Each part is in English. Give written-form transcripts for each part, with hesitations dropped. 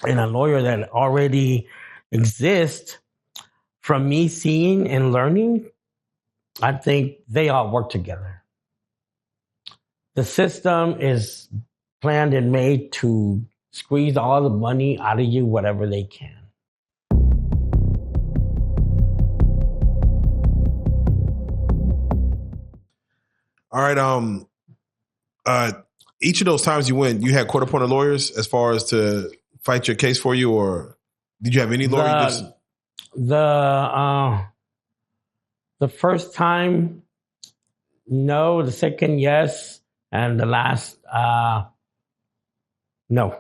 and a lawyer that already exists, from me seeing and learning, I think they all work together. The system is planned and made to squeeze all the money out of you, whatever they can. All right. Each of those times you went, you had court-appointed lawyers as far as to fight your case for you, or did you have any lawyer? The first time, no. The second, yes, and the last, no.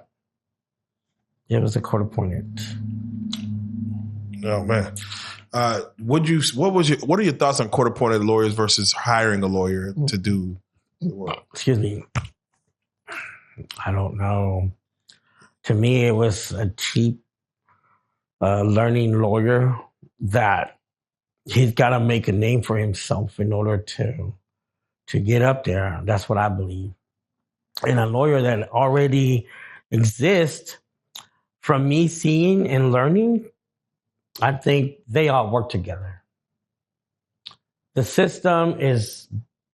It was a court-appointed. Oh man. What are your thoughts on court-appointed lawyers versus hiring a lawyer to do the work? Excuse me. I don't know. To me, it was a cheap learning lawyer that he's got to make a name for himself in order to get up there. That's what I believe. And a lawyer that already exists, from me seeing and learning, I think they all work together. The system is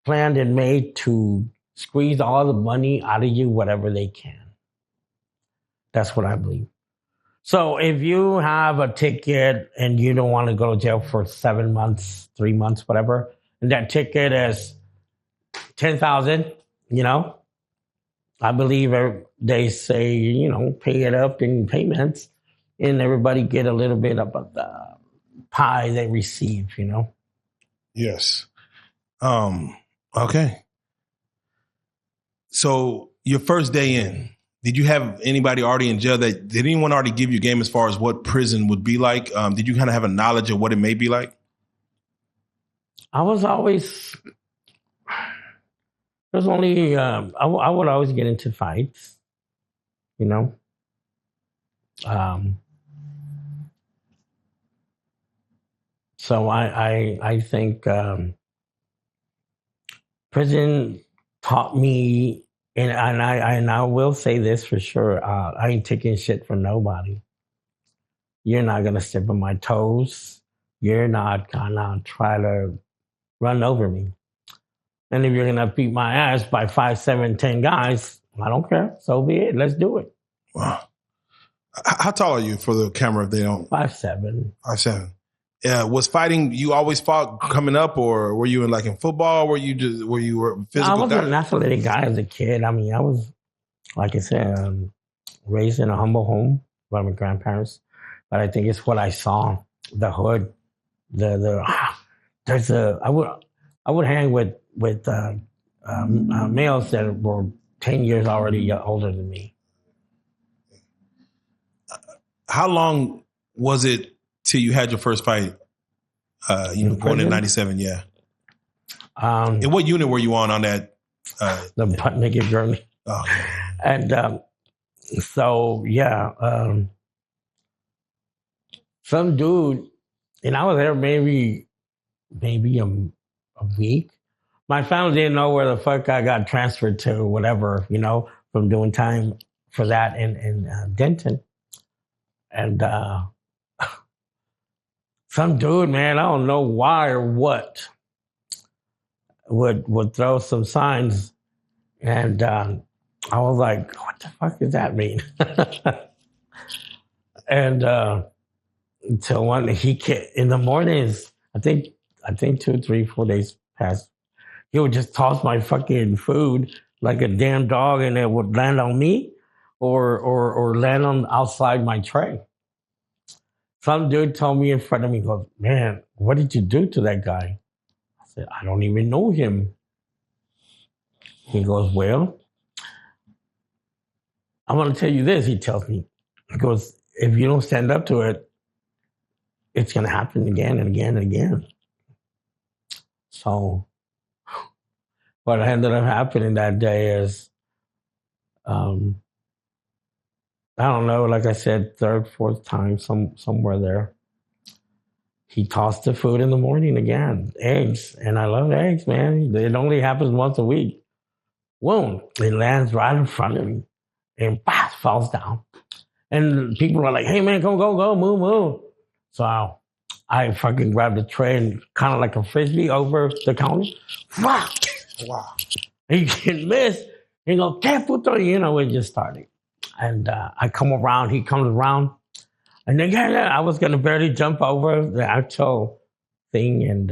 planned and made to squeeze all the money out of you, whatever they can. That's what I believe. So if you have a ticket and you don't want to go to jail for 7 months, 3 months, whatever, and that ticket is $10,000, I believe they say, pay it up in payments, and everybody get a little bit of the pie they receive, Yes. Okay. So your first day in, did you have anybody already in jail? Did anyone already give you a game as far as what prison would be like? Did you kind of have a knowledge of what it may be like? I was always, I would always get into fights, So I think prison taught me, and I will say this for sure, I ain't taking shit from nobody. You're not gonna step on my toes. You're not gonna try to run over me. And if you're gonna beat my ass by 5, 7, 10 guys, I don't care. So be it. Let's do it. Wow. How tall are you for the camera if they don't? 5'7". 5'7". Yeah, was fighting, you always fought coming up, or were you in football? Were you a physical I was guy? an athletic guy as a kid. I mean, I was, like I said, raised in a humble home by my grandparents. But I think it's what I saw, the hood, I would hang with males that were 10 years already older than me. How long was it till you had your first fight? Born in 97, yeah. And what unit were you on that? The butt naked journey. Oh. And so, yeah, some dude, and I was there maybe a week. My family didn't know where the fuck I got transferred to, whatever, from doing time for that in Denton. And some dude, man, I don't know why or what, would throw some signs, and I was like, "What the fuck does that mean?" And until one day in the mornings, I think 2, 3, 4 days passed, he would just toss my fucking food like a damn dog, and it would land on me, or land on outside my tray. Some dude told me in front of me, goes, "Man, what did you do to that guy?" I said, "I don't even know him." He goes, "Well, I'm going to tell you this," he tells me. He goes, "If you don't stand up to it, it's going to happen again and again and again." So what ended up happening that day is, I don't know, like I said, 3rd, 4th time, somewhere there, he tossed the food in the morning again, eggs. And I love eggs, man. It only happens once a week. Boom, it lands right in front of me and falls down. And people are like, hey, man, go, move. So I fucking grabbed the tray and kind of like a frisbee over the counter. Wow. He can miss. He go, ¿qué puto? It just started. And I come around, he comes around. And then, I was going to barely jump over the actual thing. And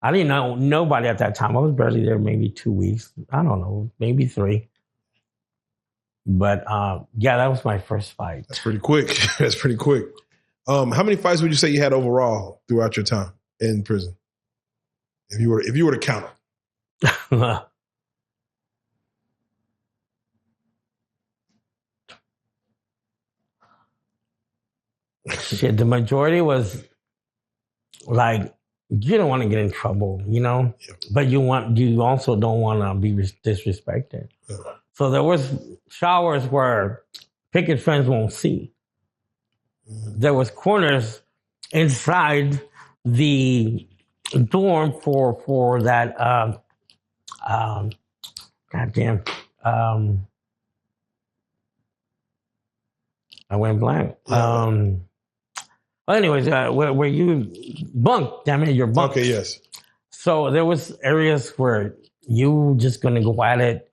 I didn't know nobody at that time. I was barely there maybe 2 weeks. I don't know, maybe 3. But that was my first fight. That's pretty quick. That's pretty quick. How many fights would you say you had overall throughout your time in prison? If you were to count them. Shit, the majority was like, you don't want to get in trouble, Yeah. But you also don't want to be disrespected. Yeah. So there was showers where picket fence won't see. Mm-hmm. There was corners inside the dorm for that goddamn I went blank. Yeah. Anyways, where you bunk, damn it, you're bunk. Okay, yes. So there was areas where you just gonna go at it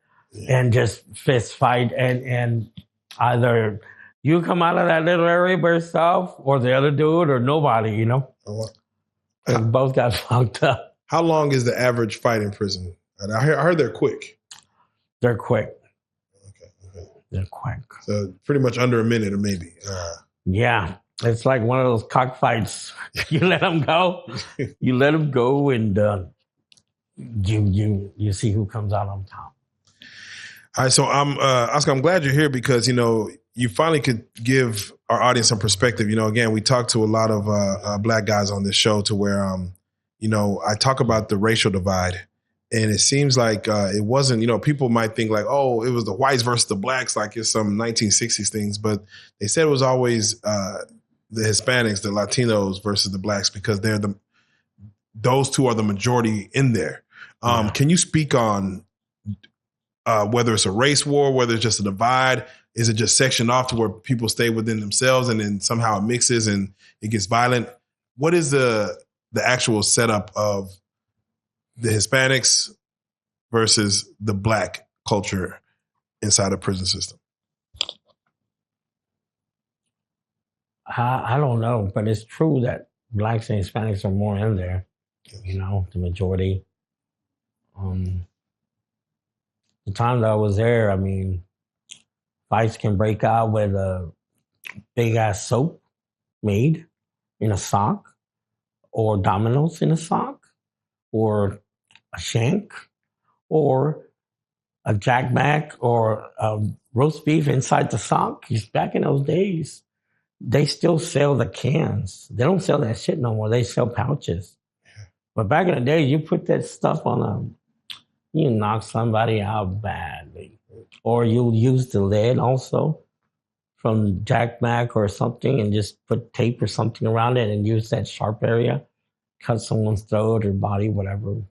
and just fist fight, and either you come out of that little area by yourself, or the other dude, or nobody, And both got fucked up. How long is the average fight in prison? I heard they're quick. They're quick. Okay. They're quick. So pretty much under a minute, or maybe. Yeah. It's like one of those cockfights. You let them go. You let them go, and you see who comes out on top. All right, so Oscar, I'm glad you're here because you finally could give our audience some perspective. Again, we talk to a lot of black guys on this show to where I talk about the racial divide, and it seems like it wasn't. People might think like, oh, it was the whites versus the blacks, like it's some 1960s things, but they said it was always the Hispanics, the Latinos versus the blacks, because those two are the majority in there. Can you speak on whether it's a race war, whether it's just a divide? Is it just sectioned off to where people stay within themselves and then somehow it mixes and it gets violent? What is the actual setup of the Hispanics versus the black culture inside the prison system? I don't know, but it's true that blacks and Hispanics are more in there, the majority. The time that I was there, fights can break out with a big ass soap made in a sock, or dominoes in a sock, or a shank, or a jackback, or a roast beef inside the sock. Back in those days, they still sell the cans. They don't sell that shit no more. They sell pouches. But back in the day, you put that stuff on you knock somebody out badly. Or you'll use the lid also from Jack Mac or something and just put tape or something around it and use that sharp area, cut someone's throat or body, whatever.